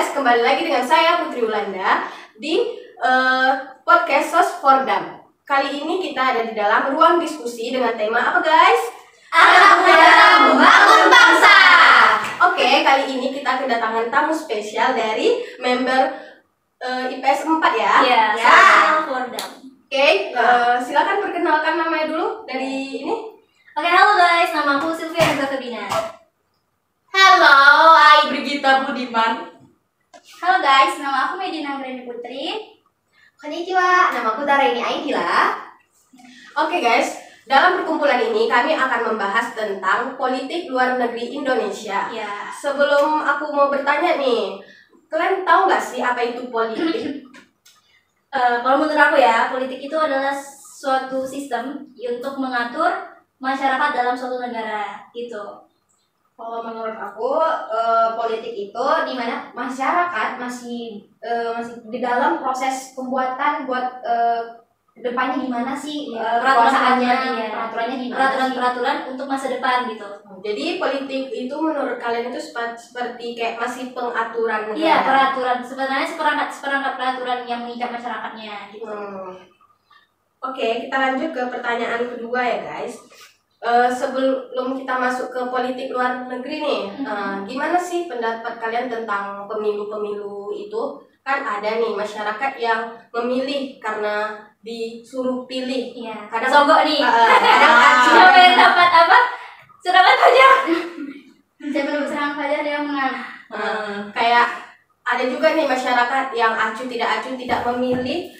guys, kembali lagi dengan saya Putri Ulanda di podcast Sos for Dam. Kali ini kita ada di dalam ruang diskusi dengan tema apa guys? Anak muda membangun bangsa. Oke, kali ini kita kedatangan tamu spesial dari member IPS 4 ya? Ya. For Dam. Oke, silakan perkenalkan namanya dulu dari ini. Oke, halo guys, nama aku Sylvia Nugakebina. Halo, aku Brigita Budiman. Halo guys, nama aku Medina Greni Putri. Konnichiwa, nama aku Taraini Aidila. Oke guys, dalam perkumpulan ini kami akan membahas tentang politik luar negeri Indonesia. Ya. Sebelum aku mau bertanya nih, kalian tahu nggak sih apa itu politik? Kalau menurut aku ya, politik itu adalah suatu sistem untuk mengatur masyarakat dalam suatu negara gitu. Kalau menurut aku, politik itu di mana masyarakat masih di dalam proses pembuatan buat depannya gimana sih, Peraturan-peraturannya, peraturannya gimana? peraturan-peraturan untuk masa depan gitu. Jadi politik itu menurut kalian itu seperti kayak masih pengaturan negara? Iya, peraturan. Sebenarnya seperangkat peraturan yang mengikat masyarakatnya gitu. Oke, kita lanjut ke pertanyaan kedua ya guys. Sebelum kita masuk ke politik luar negeri nih, gimana sih pendapat kalian tentang pemilu-pemilu itu? Kan ada nih masyarakat yang memilih karena disuruh pilih. Iya. Kadang Sogok nih. kadang acuh. Siapa yang dapat apa? Serangan fajar. Saya belum serangan fajar dia menang. Kayak ada juga nih masyarakat yang acuh tidak memilih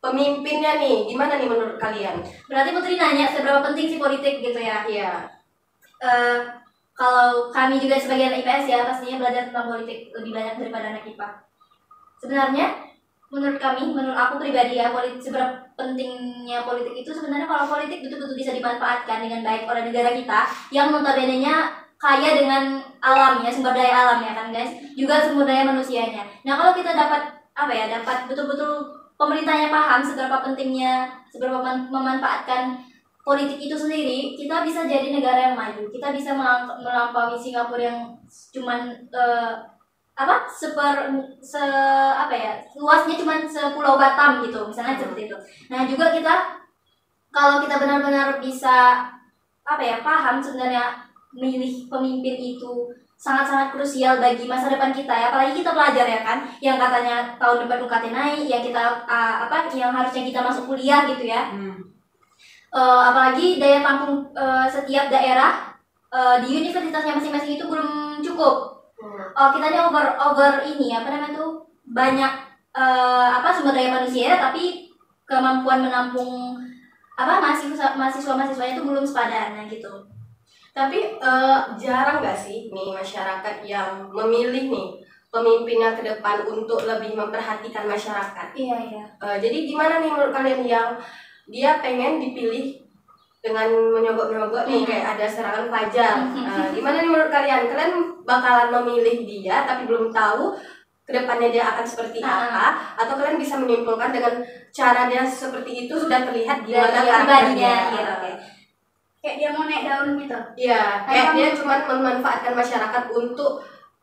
pemimpinnya nih. Gimana nih menurut kalian? Berarti Putri nanya seberapa penting sih politik gitu ya? Iya. Kalau kami juga sebagai anak IPS ya pastinya belajar tentang politik lebih banyak daripada anak IPA. Sebenarnya menurut aku pribadi ya, seberapa pentingnya politik itu sebenarnya kalau politik betul-betul bisa dimanfaatkan dengan baik oleh negara kita yang notabene-nya kaya dengan alamnya, sumber daya alam ya kan guys, juga sumber daya manusianya. Nah kalau kita dapat betul-betul pemerintahnya paham seberapa pentingnya, seberapa memanfaatkan politik itu sendiri, kita bisa jadi negara yang maju. Kita bisa melampaui Singapura yang cuman luasnya cuman sepulau Batam gitu, misalnya seperti itu. Nah juga kalau kita benar-benar bisa paham sebenarnya memilih pemimpin itu sangat-sangat krusial bagi masa depan kita ya, apalagi kita pelajar ya kan, yang katanya tahun depan UKT naik, yang kita yang harusnya kita masuk kuliah gitu ya. Apalagi daya tampung setiap daerah di universitasnya masing-masing itu belum cukup. Kita ini over ini banyak sumber daya manusia tapi kemampuan menampung mahasiswa-mahasiswanya itu belum sepadan gitu. Tapi jarang nggak sih nih masyarakat yang memilih nih pemimpinnya ke depan untuk lebih memperhatikan masyarakat? Iya. Jadi gimana nih menurut kalian yang dia pengen dipilih dengan menyogok-nyogok nih kayak ada serangan fajar? Gimana nih menurut kalian? Kalian bakalan memilih dia tapi belum tahu kedepannya dia akan seperti apa? Atau kalian bisa menyimpulkan dengan cara dia seperti itu sudah terlihat gimana karakternya? Kayak dia mau naik daun gitu. Iya, kayak dia cuma memanfaatkan masyarakat untuk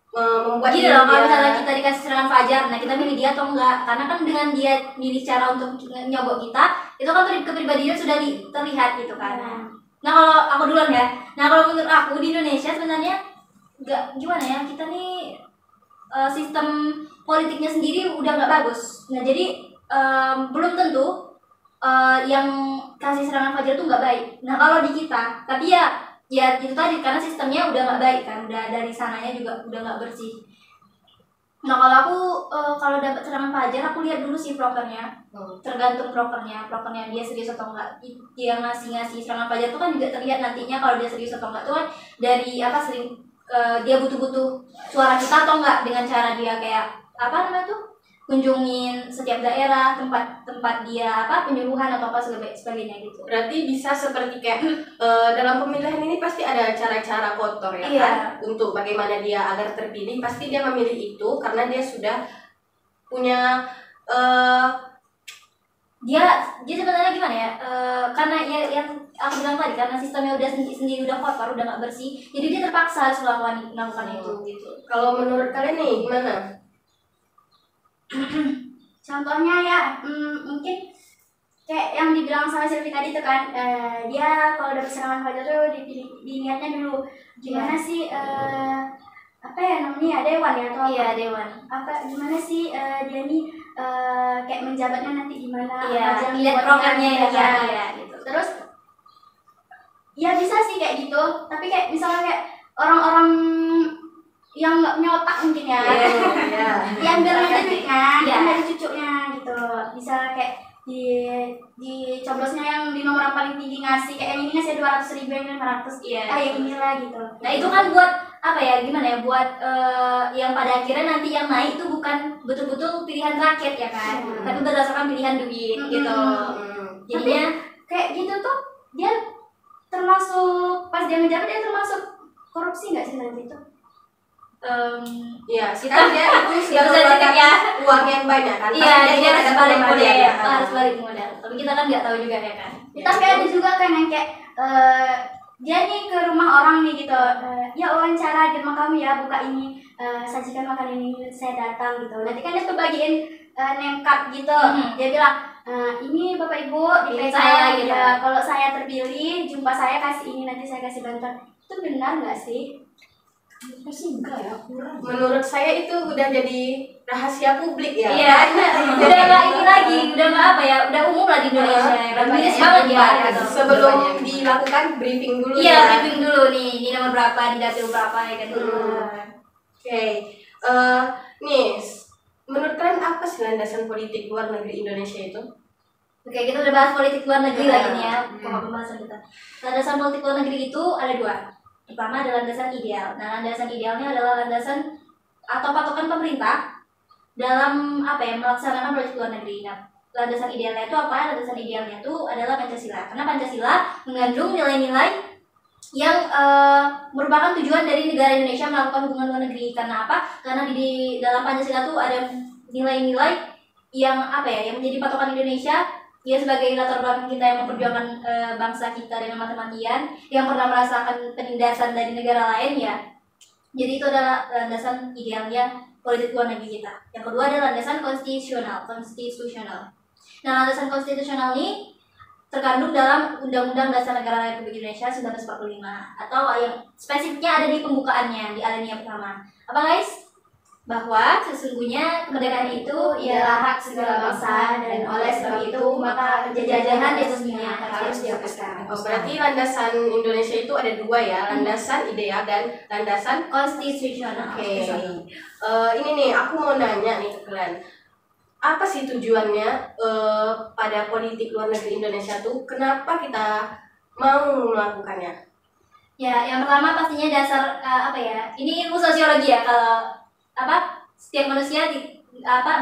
membuat gitu loh. Kalau misalnya kita dikasih serangan fajar, nah kita milih dia atau enggak? Karena kan dengan dia milih cara untuk nyogok kita, itu kan kepribadian sudah terlihat gitu kan. Nah kalau aku duluan ya. Nah kalau menurut aku di Indonesia sebenarnya nggak gimana ya, kita nih sistem politiknya sendiri udah nggak bagus. Nah jadi belum tentu yang kasih serangan fajar itu nggak baik. Nah kalau di kita, tapi ya itu tadi karena sistemnya udah nggak baik kan, udah dari sananya juga udah nggak bersih. Nah kalau dapat serangan fajar, aku lihat dulu sih prokernya. Tergantung prokernya dia serius atau enggak. Dia ngasih serangan fajar itu kan juga terlihat nantinya kalau dia serius atau enggak tuh kan dari dia butuh suara kita atau enggak, dengan cara dia kayak kunjungin setiap daerah tempat dia penyuluhan atau sebagainya gitu. Berarti bisa seperti kayak dalam pemilihan ini pasti ada cara-cara kotor ya iya. kan, untuk bagaimana dia agar terpilih. Pasti dia memilih itu karena dia sudah punya dia sebenarnya gimana ya, karena yang aku bilang tadi karena sistemnya udah sendiri udah kotor, udah nggak bersih, jadi dia terpaksa harus melakukan itu gitu. Kalau menurut kalian nih gimana? Contohnya ya, mungkin kayak yang dibilang sama Silvi tadi tuh kan, dia kalau udah serangan fajar tuh dilihatnya dulu gimana sih apa ya namanya, dewan ya atau Iya, dewan. apa gimana sih dia nih kayak menjabatnya nanti gimana, Iya, yang lihat dibuat programnya nanti, ya, ya. gitu. Terus ya bisa sih kayak gitu, tapi kayak misalnya kayak orang-orang yang nggak punya otak mungkin ya, Iya. yang biar nanti cucunya, Iya. yang dari cucunya gitu, bisa kayak di coblosnya yang di nomor yang paling tinggi ngasih kayak yang ini ngasih 200.000, yang ini 500, Iya. yang inilah gitu. Nah itu kan buat apa ya, gimana ya, buat yang pada akhirnya nanti yang naik itu bukan betul-betul pilihan rakyat ya kan, tapi berdasarkan pilihan duit gitu. Jadinya Kayak gitu tuh dia termasuk pas dia ngejabat, dia termasuk korupsi nggak sih nanti itu? Iya, sekarang dia itu nggak bisa mengeluarkan ya. uang yang banyak kan. Iya, Pasti dia harus ada balik kelemahan modal, ya. harus balik modal. Tapi kita kan nggak tahu juga ya kan. Tapi ada juga kan yang kayak dia nih ke rumah orang nih gitu, ya wawancara di rumah kami ya, buka ini, sajikan makan ini, saya datang gitu. Nanti kan dia tuh bagiin name card gitu, dia bilang ini bapak ibu Pilih dipilih saya saya gitu. ya, kalau saya terpilih jumpa saya kasih ini, nanti saya kasih bantuan. Itu benar nggak sih? Pasti enggak ya, kurang. Menurut saya itu udah jadi rahasia publik ya. Iya, udah nggak ini lagi, udah nggak apa ya, udah umum lah di Indonesia. Dan Bias banyak banget ya. yang Gitu. sebelum dilakukan briefing dulu Iya, ya. briefing dulu nih, ini nomor berapa, di dapil berapa ya kan. Oke. Nih, menurut kalian apa sih landasan politik luar negeri Indonesia itu? Oke, kita udah bahas politik luar negeri lagi nih ya, pembahasan kita. Landasan politik luar negeri itu ada dua. Pertama adalah landasan ideal. Nah, landasan idealnya adalah landasan atau patokan pemerintah dalam apa ya, melaksanakan politik luar negeri. Nah, landasan idealnya itu apa? Landasan idealnya itu adalah Pancasila. Karena Pancasila mengandung nilai-nilai yang merupakan tujuan dari negara Indonesia melakukan hubungan luar negeri. Karena apa? Karena di dalam Pancasila itu ada nilai-nilai yang apa ya, yang menjadi patokan Indonesia. Dia sebagai latar belakang kita yang memperjuangkan bangsa kita dengan mati-matian, yang pernah merasakan penindasan dari negara lain ya. Jadi itu adalah landasan idealnya politik luar negeri kita. Yang kedua adalah landasan konstitusional. Nah, landasan konstitusional ini terkandung dalam Undang-Undang Dasar Negara Republik Indonesia 1945, atau yang spesifiknya ada di pembukaannya, di alinea pertama. Apa guys? Bahwa sesungguhnya kemerdekaan itu ialah hak segala bangsa, dan oleh sebab itu maka penjajahan di atas dunia harus dihapuskan. Oh, berarti landasan Indonesia itu ada dua ya, landasan ideal dan landasan Konstitusional. Oke. Ini nih aku mau nanya nih ke kalian. Apa sih tujuannya pada politik luar negeri Indonesia tuh? Kenapa kita mau melakukannya? Ya, yang pertama pastinya dasar apa ya? Ini ilmu sosiologi ya, kalau apa? Setiap manusia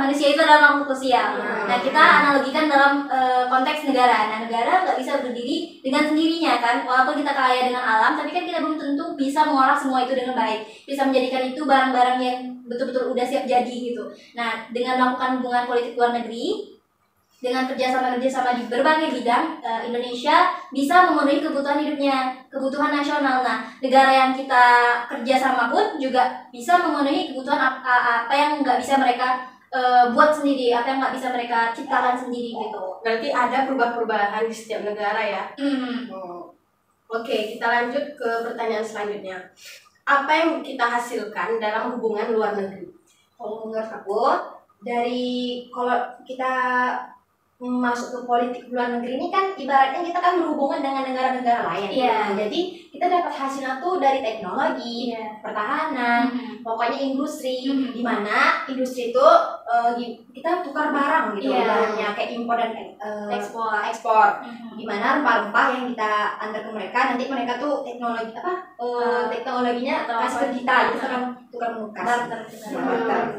manusia itu adalah makhluk sosial. Nah, kita analogikan dalam konteks negara. Nah, negara nggak bisa berdiri dengan sendirinya kan. Walaupun kita kaya dengan alam, tapi kan kita belum tentu bisa mengolah semua itu dengan baik. Bisa menjadikan itu barang-barang yang betul-betul udah siap jadi gitu. Nah, dengan melakukan hubungan politik luar negeri, dengan kerjasama di berbagai bidang, Indonesia bisa memenuhi kebutuhan hidupnya, kebutuhan nasional. Nah, negara yang kita kerjasama pun juga bisa memenuhi kebutuhan apa yang nggak bisa mereka buat sendiri, apa yang nggak bisa mereka ciptakan sendiri gitu. Berarti ada perubahan-perubahan di setiap negara ya. Oke, kita lanjut ke pertanyaan selanjutnya. Apa yang kita hasilkan dalam hubungan luar negeri? Kalau menurut aku, dari kalau kita masuk ke politik luar negeri ini kan ibaratnya kita kan berhubungan dengan negara-negara lain. Iya. Jadi kita dapat hasilnya tuh dari teknologi, pertahanan, pokoknya industri, di mana industri itu kita tukar barang gitu, Iya. ibaratnya kayak impor dan ekspor. Di mana rempah-rempah yang kita antar ke mereka, nanti mereka tuh teknologinya Atau kasih ke kita, kita kan tukar menukar. Barter.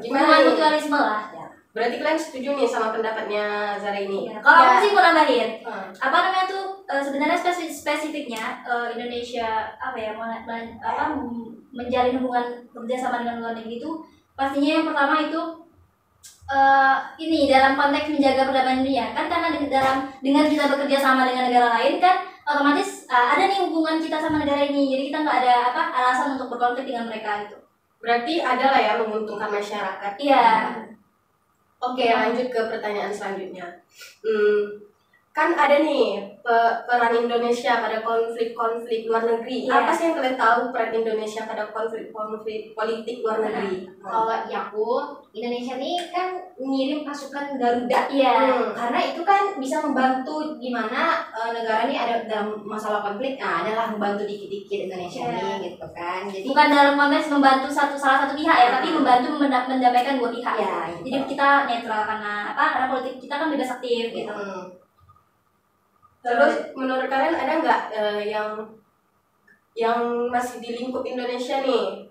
Gimana Hubungan nih? mutualisme lah. Berarti kalian setuju nih sama pendapatnya Zara ini? Ya, kalau aku sih mau nambahin, Hmm. apa namanya tuh sebenarnya spesifiknya Indonesia apa ya menjalin hubungan kerjasama dengan luar negeri itu pastinya yang pertama itu ini dalam konteks menjaga perdamaian dunia kan, karena dengan kita bekerja sama dengan negara lain kan otomatis ada nih hubungan kita sama negara ini, jadi kita nggak ada alasan untuk berkonflik dengan mereka gitu. Berarti ada lah ya menguntungkan masyarakat. Iya. Oke, lanjut ke pertanyaan selanjutnya. Kan ada nih peran Indonesia pada konflik-konflik luar negeri. Iya. Apa sih yang kalian tahu peran Indonesia pada konflik politik luar negeri? Kalau di aku, Indonesia nih kan ngirim pasukan Garuda. Iya. Karena itu kan bisa membantu gimana negara ini ada dalam masalah konflik. Nah, adalah membantu dikit-dikit Indonesia Iya. nih gitu kan. Jadi Bukan dalam konteks membantu salah satu pihak ya, tapi membantu mendamaikan dua pihak. Ya, gitu. Jadi kita netral karena karena politik kita kan bebas aktif gitu. Terus menurut kalian ada nggak yang masih di lingkup Indonesia nih,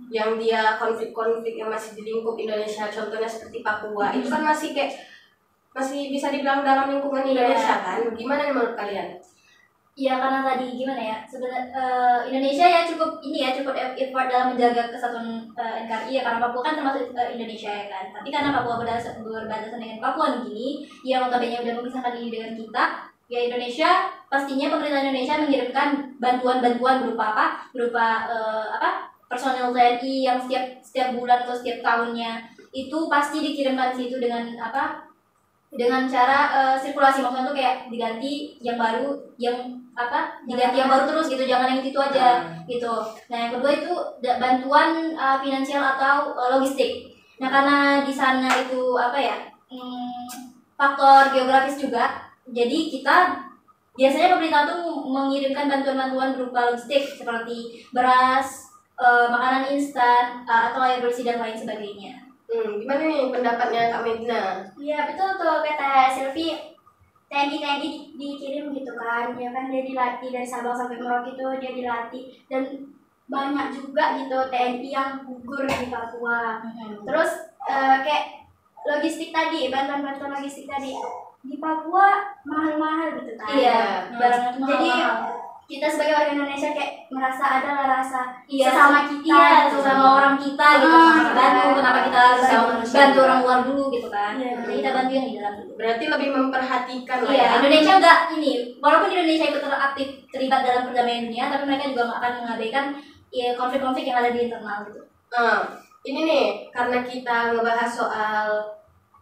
yang dia konflik-konflik yang masih di lingkup Indonesia, contohnya seperti Papua, itu kan masih bisa dibilang dalam lingkungan Indonesia kan? Gimana nih menurut kalian? Iya, karena tadi gimana ya, sebenarnya Indonesia ya cukup effort dalam menjaga kesatuan NKRI ya, karena Papua kan termasuk Indonesia ya kan. Tapi karena Papua berbatasan dengan Papua Nugini yang notabene udah memisahkan diri dengan kita, ya Indonesia pastinya pemerintah Indonesia mengirimkan bantuan-bantuan berupa personel TNI yang setiap bulan atau setiap tahunnya itu pasti dikirimkan ke situ dengan cara sirkulasi, maksudnya tuh kayak diganti yang baru diganti yang baru terus gitu, jangan yang itu aja gitu. Nah, yang kedua itu bantuan finansial atau logistik. Nah, karena di sana itu faktor geografis juga. Jadi kita biasanya pemerintah tuh mengirimkan bantuan-bantuan berupa logistik seperti beras, makanan instan, atau air bersih dan lain sebagainya. Gimana nih pendapatnya Kak Medina? Iya betul tuh kata Silvi, TNI dikirim gitu kan, ya kan dia dilatih dari Sabang sampai Merauke itu dia dilatih, dan banyak juga gitu TNI yang gugur di Papua. Terus kayak logistik tadi, bantuan logistik tadi di Papua mahal-mahal gitu kan. Iya, barangnya tuh Jadi mahal-mahal. kita sebagai warga Indonesia kayak merasa ada rasa Iya, sesama kita, iya, gitu. sesama orang kita gitu, bantu. Kenapa kita harus bantu orang luar dulu gitu kan? Iya. Jadi kita bantu yang di dalam dulu. Berarti lebih memperhatikan lah Iya, ya. Indonesia enggak walaupun Indonesia ikut aktif terlibat dalam perdamaian dunia, tapi mereka juga nggak akan mengabaikan konflik-konflik yang ada di internal gitu. Ini nih, karena kita ngebahas soal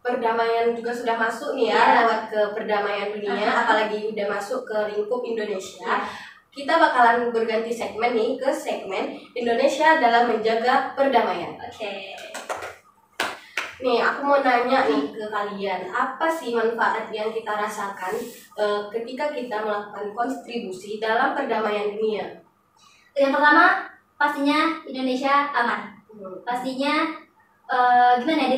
perdamaian juga sudah masuk nih ya, lewat ke perdamaian dunia, apalagi udah masuk ke lingkup Indonesia. Kita bakalan berganti segmen nih ke segmen Indonesia dalam menjaga perdamaian. Oke. Nih, aku mau nanya nih ke kalian, apa sih manfaat yang kita rasakan ketika kita melakukan kontribusi dalam perdamaian dunia? Yang pertama, pastinya Indonesia aman. Pastinya gimana ya,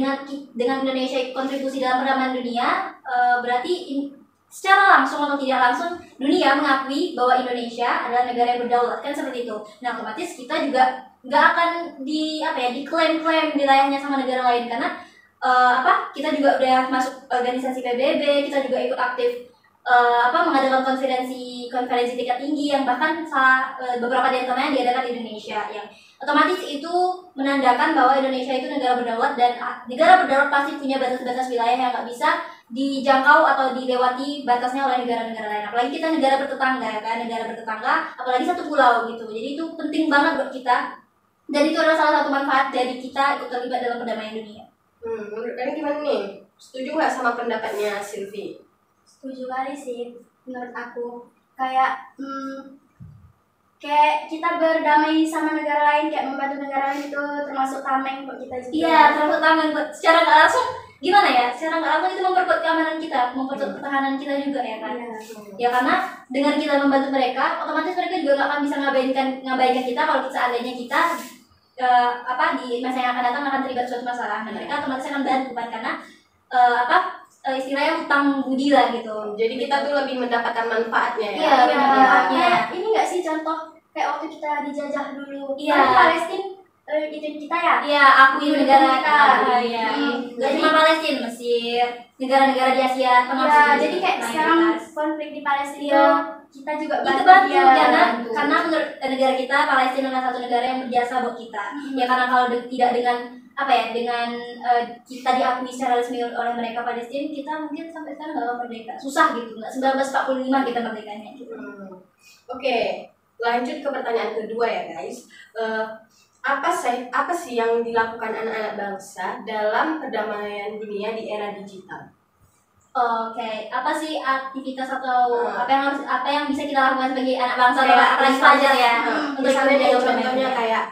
dengan Indonesia kontribusi dalam perdamaian dunia, berarti secara langsung atau tidak langsung dunia mengakui bahwa Indonesia adalah negara yang berdaulat, kan seperti itu. Nah, otomatis kita juga nggak akan diklaim-klaim wilayahnya sama negara lain, karena kita juga udah masuk organisasi PBB, kita juga ikut aktif mengadakan konferensi tingkat tinggi yang bahkan beberapa di antaranya diadakan di Indonesia, yang otomatis itu menandakan bahwa Indonesia itu negara berdaulat, dan negara berdaulat pasti punya batas-batas wilayah yang nggak bisa dijangkau atau dilewati batasnya oleh negara-negara lain. Apalagi kita negara bertetangga ya kan, negara bertetangga, apalagi satu pulau gitu. Jadi itu penting banget buat kita, dan itu adalah salah satu manfaat dari kita ikut terlibat dalam perdamaian dunia. Menurut kalian gimana nih? Setuju nggak sama pendapatnya Silvi? Setuju kali sih menurut aku. Kayak kayak kita berdamai sama negara lain, kayak membantu negara lain itu termasuk tameng buat kita juga. Iya, termasuk tameng. Secara nggak langsung gimana ya? Secara nggak langsung itu memperkuat keamanan kita, memperkuat pertahanan kita juga ya kan. Ya karena dengan kita membantu mereka, otomatis mereka juga nggak akan bisa ngabaikan kita kalau seandainya kita di masa yang akan datang akan terlibat suatu masalah. Nah, mereka otomatis akan bantu kan, karena istilahnya hutang budi lah gitu. Jadi kita tuh lebih mendapatkan manfaatnya ya. Iya, manfaatnya. Kayak ini nggak sih contoh kayak waktu kita dijajah dulu. Iya. Kan Palestina itu kita ya. Iya, akui negara kita. Iya. Gak Jadi cuma Palestina, Mesir, negara-negara di Asia Tengah. ya, sendiri. jadi kayak sekarang konflik di Palestina Iya. kita juga Itu bantu dia. karena menurut negara kita Palestina adalah satu negara yang berjasa buat kita. Ya karena kalau tidak dengan kita diakui secara resmi oleh mereka Palestina, kita mungkin sampai sekarang nggak merdeka. Susah gitu, nggak 1945 kita merdekanya gitu. Oke, lanjut ke pertanyaan kedua ya guys. Apa sih yang dilakukan anak-anak bangsa dalam perdamaian dunia di era digital? Oke, apa sih aktivitas atau apa yang bisa kita lakukan sebagai anak bangsa atau apalagi misalnya- pelajar ya untuk Misalnya nih, menjaga contohnya perdamaian? kayak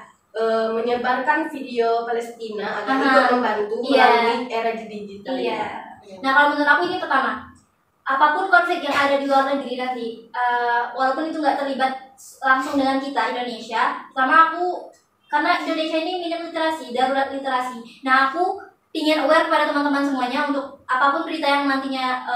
menyebarkan video Palestina agar Aha. ikut membantu Iya. melalui era digital. Iya. Ya. Nah kalau menurut aku ini pertama, apapun konflik yang ada di luar negeri nanti, walaupun itu nggak terlibat langsung dengan kita Indonesia, karena Indonesia ini minim literasi, darurat literasi. Nah aku ingin aware kepada teman-teman semuanya untuk apapun berita yang nantinya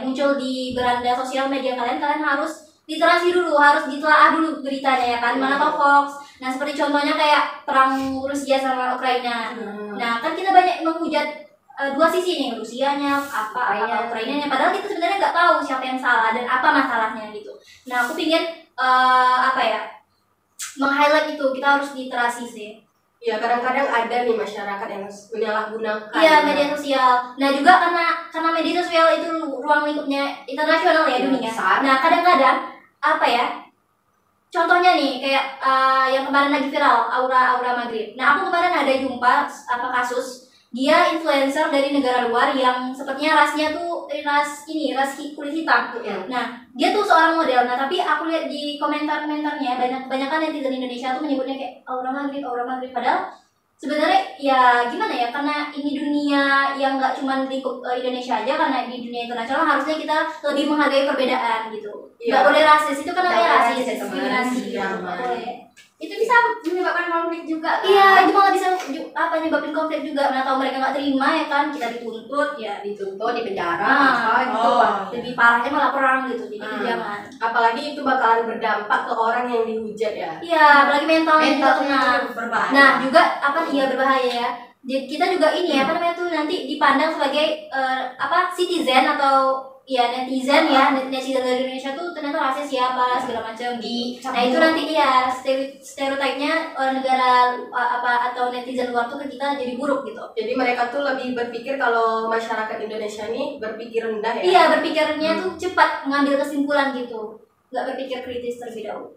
muncul di beranda sosial media kalian harus literasi dulu, harus ditelaah dulu beritanya ya kan, mana tau hoax. Nah seperti contohnya kayak perang Rusia sama Ukraina. Nah kan kita banyak menghujat dua sisi nih, Rusianya apa Ukrainanya, padahal kita sebenarnya nggak tahu siapa yang salah dan apa masalahnya gitu. Nah aku pingin meng-highlight itu, kita harus literasi sih. Ya kadang-kadang ada nih masyarakat yang menyalahgunakan. Iya, media sosial. Nah juga karena media sosial itu ruang lingkupnya internasional ya dunia. Besar. Nah kadang-kadang contohnya nih kayak yang kemarin lagi viral Aura Maghrib. Nah aku kemarin ada jumpa kasus dia influencer dari negara luar yang sepertinya rasnya tuh ras kulit hitam. Nah dia tuh seorang model. Nah tapi aku lihat di komentarnya banyak kan netizen Indonesia tuh menyebutnya kayak Aura Maghrib padahal sebenarnya ya gimana ya, karena ini dunia yang nggak cuma lingkup Indonesia aja, karena di dunia internasional harusnya kita lebih menghargai perbedaan gitu. Nggak boleh rasis, itu kan namanya rasis, diskriminasi. Nggak boleh. Itu bisa menyebabkan konflik juga kan? Iya, itu malah bisa nyebabin konflik juga. Nah, tahu mereka nggak terima ya kan, kita dituntut, di penjara gitu. Lebih parahnya malah perang gitu, jadi jangan. Apalagi itu bakalan berdampak ke orang yang dihujat ya. Iya, apalagi mentalnya juga kena. berbahaya. Nah, juga berbahaya ya. Jadi kita juga ini nanti dipandang sebagai citizen atau netizen netizen dari Indonesia tuh ternyata rasis siapa segala macam. Nah itu nanti stereotipnya negara atau netizen luar tuh ke kita jadi buruk gitu. Jadi mereka tuh lebih berpikir kalau masyarakat Indonesia ini berpikir rendah ya. Iya, berpikirnya tuh cepat mengambil kesimpulan gitu, nggak berpikir kritis terlebih dahulu.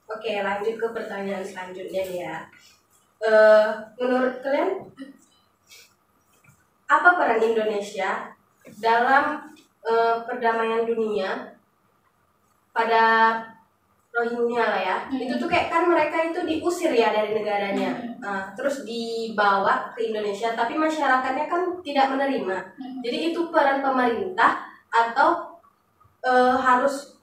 Oke, lanjut ke pertanyaan selanjutnya nih ya. Menurut kalian apa peran Indonesia dalam perdamaian dunia pada Rohingya lah ya? Itu tuh kayak kan mereka itu diusir ya dari negaranya, terus dibawa ke Indonesia, tapi masyarakatnya kan tidak menerima. Jadi itu peran pemerintah atau harus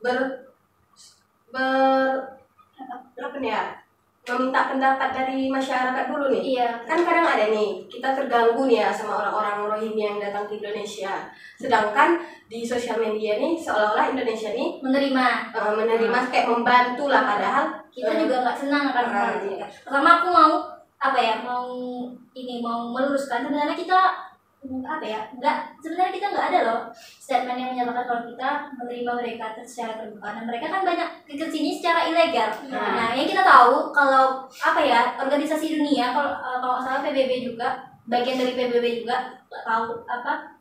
meminta pendapat dari masyarakat dulu nih. Iya. Kan kadang ada nih, kita terganggu nih ya sama orang-orang Rohingya yang datang ke Indonesia. Sedangkan di sosial media nih seolah-olah Indonesia nih menerima kayak membantu lah, padahal kita juga nggak senang akan hal itu. Pertama aku mau meluruskan, sebenarnya kita sebenarnya kita nggak ada loh statement yang menyatakan kalau kita menerima mereka secara terbuka. Nah mereka kan banyak ke sini secara ilegal. Nah yang kita tahu kalau organisasi dunia kalau nggak salah PBB juga, bagian dari PBB juga nggak tahu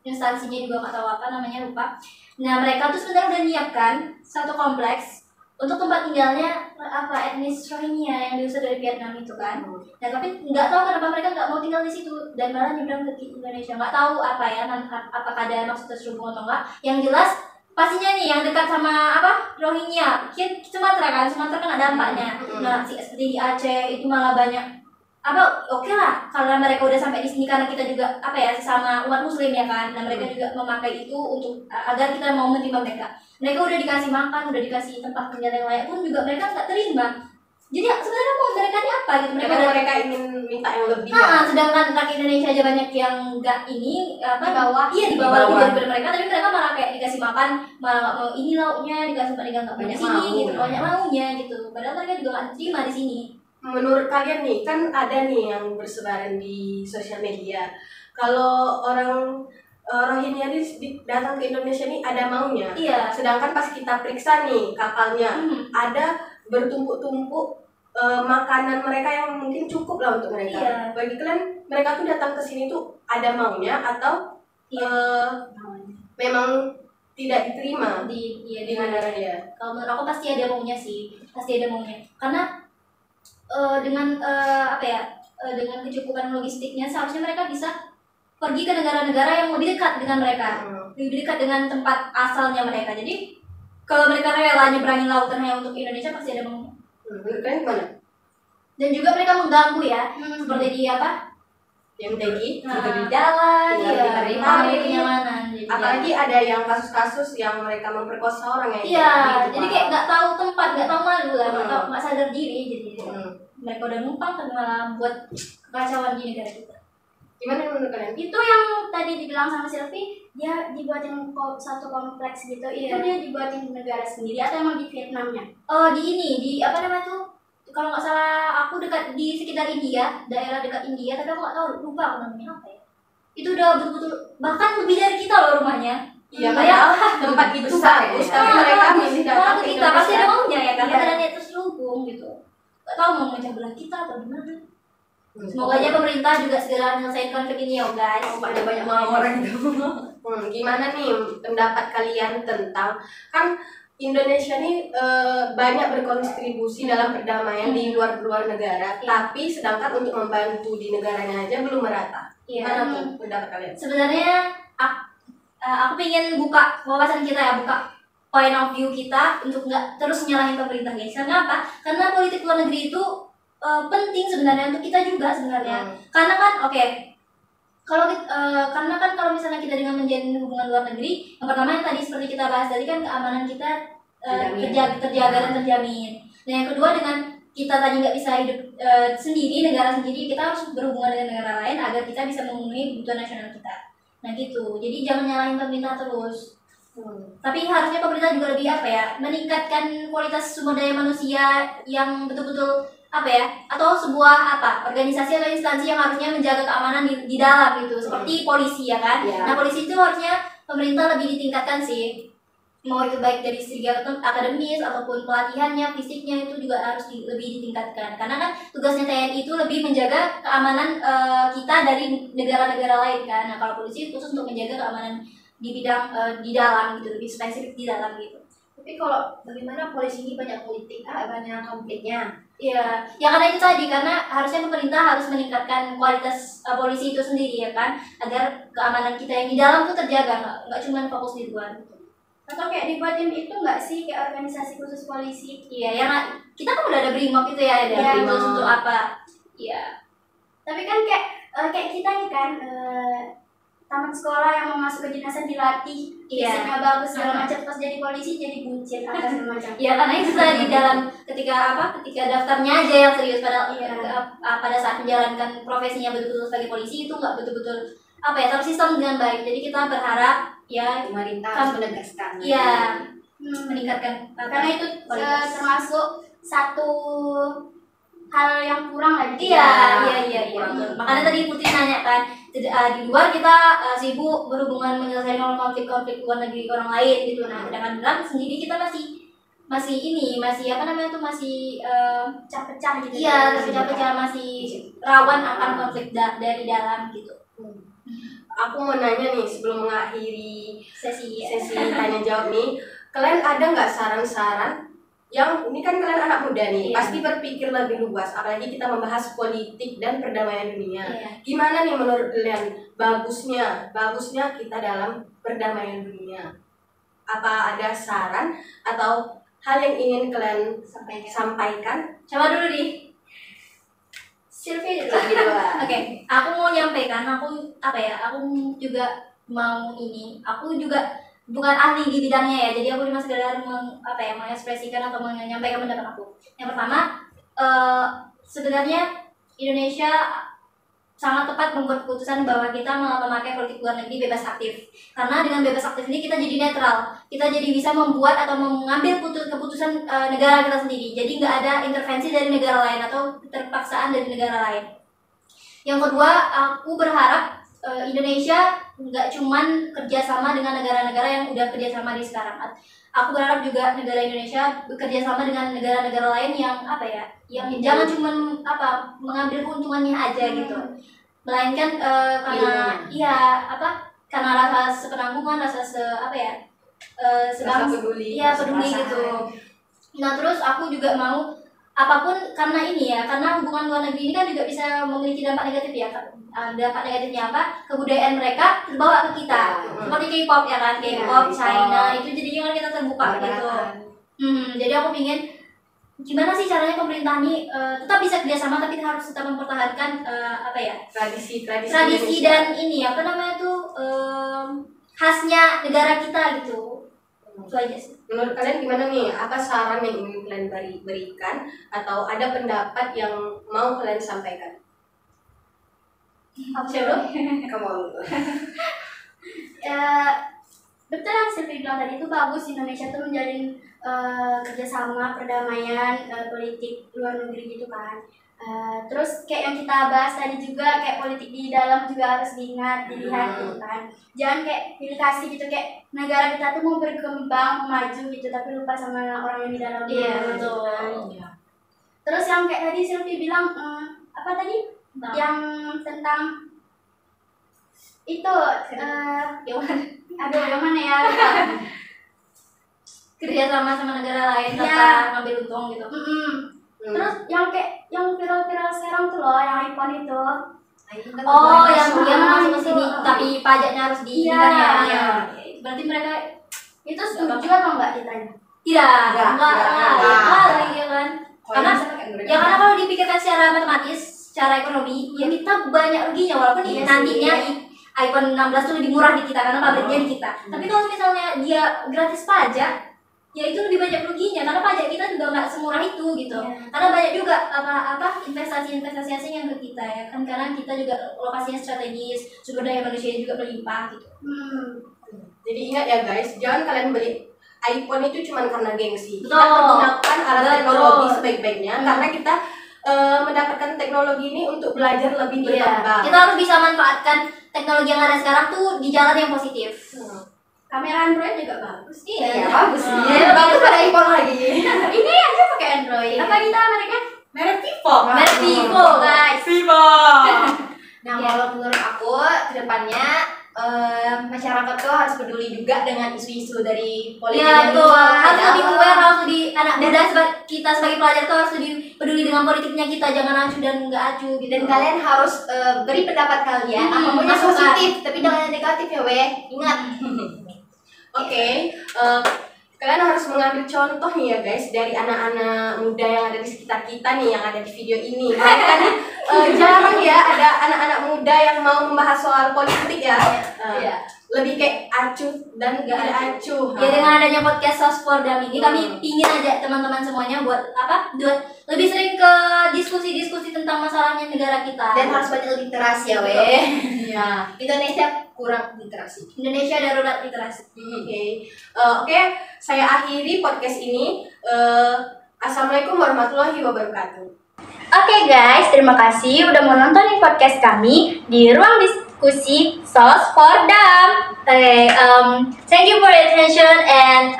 instansinya juga nggak tahu namanya, lupa. Nah mereka tuh sebenarnya udah nyiapkan satu kompleks untuk tempat tinggalnya etnis Rohingya yang diusir dari Vietnam itu kan. Nah tapi nggak tahu kenapa mereka nggak mau tinggal di situ dan malah nyebrang ke Indonesia. Nggak tahu apakah ada maksud terselubung atau enggak. Yang jelas pastinya nih yang dekat sama Rohingya, Sumatera kan ada dampaknya. Nah seperti di Aceh itu malah banyak oke lah karena mereka udah sampai di sini, karena kita juga sama umat muslim ya kan. Nah mereka juga memakai itu untuk agar kita mau menerima mereka. Mereka udah dikasih makan, udah dikasih tempat tinggal yang layak pun juga mereka nggak terima. Jadi sebenarnya mau mereka ini apa gitu, mereka ingin minta yang lebih. Sedangkan rakyat Indonesia aja banyak yang nggak ini di bawah lebih daripada mereka, tapi mereka malah kayak dikasih makan malah nggak mau ini lauknya, dikasih tempat tinggal nggak banyak sini gitu, banyak maunya gitu, padahal mereka juga nggak terima di sini. Menurut kalian nih, kan ada nih yang bersebaran di sosial media, kalau orang Rohingya ini datang ke Indonesia nih ada maunya. Iya. Sedangkan pas kita periksa nih kapalnya, ada bertumpuk-tumpuk makanan mereka yang mungkin cukup lah untuk mereka. Iya. Bagi kalian, mereka tuh datang ke sini tuh ada maunya atau memang tidak diterima di negara dia. Kalau menurut aku pasti ada maunya sih, pasti ada maunya. Karena dengan dengan kecukupan logistiknya seharusnya mereka bisa pergi ke negara-negara yang lebih dekat dengan mereka, lebih dekat dengan tempat asalnya mereka. Jadi kalau mereka rela nyebrangin lautan hanya untuk Indonesia pasti ada maunya. Menurut kalian gimana? Dan juga mereka mengganggu ya, seperti di Yang tegi Nah, di jalan, iya, ditarik-tarik. kenyamanan. Jadi, Apalagi ada yang kasus-kasus yang mereka memperkosa orang ya. iya, gitu, jadi kayak nggak tahu tempat, nggak tahu malu lah, nggak Hmm. sadar diri. Jadi mereka udah numpang tapi malah buat kekacauan di negara kita. Gimana menurut kalian? Itu yang tadi dibilang sama Silvi, dia dibuatin satu kompleks gitu. Itu dia dibuatin di negara sendiri atau emang di Vietnamnya? Di ini, di apa namanya tuh? Kalau nggak salah aku dekat di sekitar India, daerah dekat India, tapi aku nggak tahu, lupa aku namanya apa ya. Itu udah betul-betul bahkan lebih dari kita loh rumahnya. Iya, Padahal padahal tempat itu besar bagus, ya. tapi mereka milih datang ke kita pasti ada Indonesia. maunya ya kan, Iya. karena niat terselubung gitu. Nggak tahu mau memecah belah kita atau gimana. Semoga aja pemerintah juga segera menyelesaikan konflik ini ya guys. Ada banyak orang itu. Gimana nih pendapat kalian tentang kan Indonesia nih banyak berkontribusi dalam perdamaian di luar negara, tapi sedangkan untuk membantu di negaranya aja belum merata. Iya. Gimana tuh pendapat kalian? Sebenarnya aku pengen buka wawasan kita ya, buka point of view kita untuk nggak terus nyalahin pemerintah guys. Karena apa? Karena politik luar negeri itu penting sebenarnya untuk kita juga sebenarnya. Karena kan karena kan kalau misalnya kita dengan menjalin hubungan luar negeri, yang pertama yang tadi seperti kita bahas tadi kan keamanan kita terjaga dan terjamin. Nah yang kedua dengan kita tadi nggak bisa hidup sendiri, negara sendiri, kita harus berhubungan dengan negara lain agar kita bisa memenuhi kebutuhan nasional kita. Nah gitu, jadi jangan nyalahin pemerintah terus. Tapi harusnya pemerintah juga lebih meningkatkan kualitas sumber daya manusia yang betul-betul atau sebuah organisasi atau instansi yang harusnya menjaga keamanan di dalam gitu, seperti polisi ya kan. Ya. Nah polisi itu harusnya pemerintah lebih ditingkatkan sih, mau itu baik dari segi akademis ataupun pelatihannya, fisiknya itu juga harus lebih ditingkatkan, karena kan tugasnya TNI itu lebih menjaga keamanan kita dari negara-negara lain kan. Nah kalau polisi khusus untuk menjaga keamanan di bidang di dalam gitu, lebih spesifik di dalam gitu. Tapi kalau bagaimana polisi ini banyak banyak konfliknya. Iya, ya karena itu tadi, karena harusnya pemerintah harus meningkatkan kualitas polisi itu sendiri ya kan, agar keamanan kita yang di dalam tuh terjaga, nggak cuma fokus di luar. Atau kayak dibuatin itu nggak sih kayak organisasi khusus polisi? Iya, ya kita kan udah ada BRIMOB itu ya, ada Iya. BRIMOB untuk apa? Iya. Tapi kan kayak kita nih kan tamat sekolah yang mau masuk ke dinasnya dilatih, Iya. fisiknya bagus segala macam, pas jadi polisi jadi buncit apa segala macam. Ya karena itu tadi dalam ketika daftarnya aja yang serius, padahal pada saat menjalankan profesinya betul-betul sebagai polisi itu nggak betul-betul tersistem dengan baik. Jadi kita berharap ya Pemerintah harus menegaskan. iya meningkatkan Karena itu kualitas. termasuk satu hal yang kurang lagi. Iya. Makanya tadi Putri nanya kan, di luar kita sibuk berhubungan menyelesaikan konflik-konflik luar negeri orang lain gitu. Nah, sedangkan dalam sendiri kita masih masih pecah-pecah gitu. iya terpecah-pecah, masih rawan akan konflik dari dalam gitu. Aku mau nanya nih sebelum mengakhiri Sesi tanya jawab nih, kalian ada nggak saran-saran yang ini kan kalian anak muda nih, Iya. pasti berpikir lebih luas, apalagi kita membahas politik dan perdamaian dunia. Iya. Gimana nih menurut kalian bagusnya kita dalam perdamaian dunia? Apa ada saran atau hal yang ingin kalian sampaikan? Coba dulu nih. Sylvie dulu. Oke, aku mau nyampaikan, aku juga mau aku juga bukan ahli di bidangnya ya, jadi aku cuma sekedar mengekspresikan atau menyampaikan pendapat aku. Yang pertama, sebenarnya Indonesia sangat tepat membuat keputusan bahwa kita memakai politik luar negeri bebas aktif. Karena dengan bebas aktif ini kita jadi netral, kita jadi bisa membuat atau mengambil keputusan negara kita sendiri. Jadi nggak ada intervensi dari negara lain atau terpaksaan dari negara lain. Yang kedua, aku berharap Indonesia nggak cuman kerjasama dengan negara-negara yang udah kerjasama di sekarang. Aku berharap juga negara Indonesia bekerja sama dengan negara-negara lain yang yang jangan cuman mengambil keuntungannya aja gitu, melainkan karena rasa sepenanggungan, rasa sedang Rasa peduli. ya peduli gitu. Nah terus aku juga mau apapun karena ini ya, karena hubungan luar negeri ini kan juga bisa memiliki dampak negatif ya. Dampak negatifnya apa? Kebudayaan mereka terbawa ke kita. Seperti K-pop ya kan, K-pop, China itu jadinya kan kita terbuka gitu. Jadi aku ingin gimana sih caranya pemerintah ini tetap bisa kerjasama tapi harus tetap mempertahankan apa ya tradisi dan ini apa namanya tuh khasnya negara kita gitu. Itu aja sih. Menurut kalian gimana nih? Apa saran yang ingin kalian berikan atau ada pendapat yang mau kalian sampaikan? Siapa? Kamu dulu. Betul yang Sylvie bilang tadi itu bagus Indonesia tuh menjalin kerjasama perdamaian politik luar negeri gitu kan. Terus kayak yang kita bahas tadi juga kayak politik di dalam juga harus dilihat gitu kan. Jangan kayak pilih kasih gitu kayak negara kita tuh mau berkembang maju gitu tapi lupa sama orang yang di dalam. Iya gitu betul. kan. Terus yang kayak tadi Sylvie bilang apa tadi? Nah. Yang tentang itu Yang mana? aduh yang mana ya? Lupa. Kerja sama negara lain tanpa Ya. ngambil untung gitu. Terus yang kayak yang viral-viral sekarang tuh loh yang iPhone itu. Oh, yang masuk. dia masuk ke sini Itu. tapi pajaknya harus di Iya. kan ya. Iya. Berarti mereka Itu setuju atau enggak ditanya? enggak kali ya kan. Karena ya karena kan kalau dipikirkan secara matematis, secara ekonomi, ya kita banyak ruginya walaupun Iya sih. nantinya iPhone 16 tuh lebih murah di kita karena pabriknya di kita. Tapi kalau misalnya dia gratis pajak, ya itu lebih banyak ruginya karena pajak kita juga nggak semurah itu gitu. Iya. Karena banyak juga apa investasi asing yang ke kita ya kan, karena kita juga lokasinya strategis, sumber daya manusia juga berlimpah gitu. Jadi ingat ya guys, jangan kalian beli iPhone itu cuma karena gengsi. Kita Betul. gunakan alat Betul. teknologi sebaik-baiknya karena kita mendapatkan teknologi ini untuk belajar lebih berkembang. Kita harus bisa manfaatkan teknologi yang ada sekarang tuh di jalan yang positif. Kamera Android juga bagus. Iya, bagus sih. Iya, Bagus pada iPhone lagi. Ini aja pakai Android. Apa kita mereka? Merek Vivo. Merek Vivo, guys. Vivo. Nah, kalau menurut aku kedepannya masyarakat tuh harus peduli juga dengan isu-isu dari politik Iya yang betul, harus ada. lebih aware, harus lebih anak muda kita sebagai pelajar tuh harus lebih peduli dengan politiknya kita, jangan acuh dan nggak acuh gitu. Dan kalian harus beri pendapat kalian apapun yang masukan. positif tapi jangan yang negatif ya weh. Ingat. Oke, kalian harus mengambil contoh nih ya guys dari anak-anak muda yang ada di sekitar kita nih yang ada di video ini. Mereka nih jarang ya ada anak-anak muda yang mau membahas soal politik ya. Iya. Lebih kayak acuh dan gak acuh. Ya dengan adanya podcast Sos for Dam ini kami pingin aja teman-teman semuanya buat buat lebih sering ke diskusi-diskusi tentang masalahnya negara kita. Dan harus banyak literasi ya weh. Ya. Indonesia kurang literasi. Indonesia darurat literasi. Oke, saya akhiri podcast ini. Assalamualaikum warahmatullahi wabarakatuh. Oke guys, terima kasih udah mau nontonin podcast kami di ruang diskusi Sos for Dam. Thank you for your attention and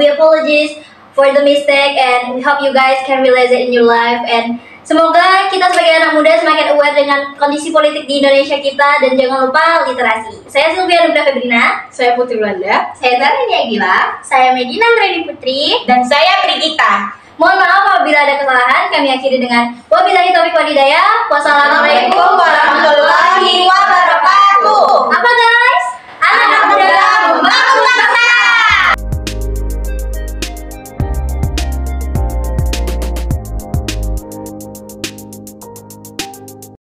we apologize for the mistake and we hope you guys can realize it in your life and semoga kita sebagai anak muda semakin aware dengan kondisi politik di Indonesia kita dan jangan lupa literasi. Saya Sylvia Nubra Febrina. Saya Putri Belanda. Saya Tarani Agila. Saya Medina Nureni Putri. Dan saya Brigita. Mohon maaf apabila ada kesalahan. Kami akhiri dengan wabillahi taufiq wal hidayah. Wassalamualaikum Assalamualaikum warahmatullahi